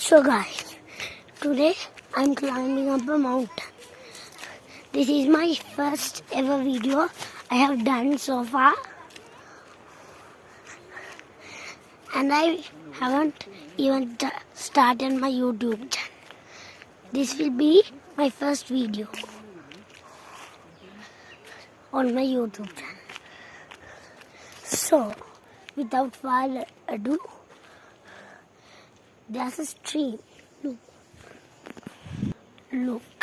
So guys, today I'm climbing up a mountain. This is my first ever video I have done so far, and I haven't even started my YouTube channel. This will be my first video on my YouTube channel. So, without further ado, there's a stream. Look.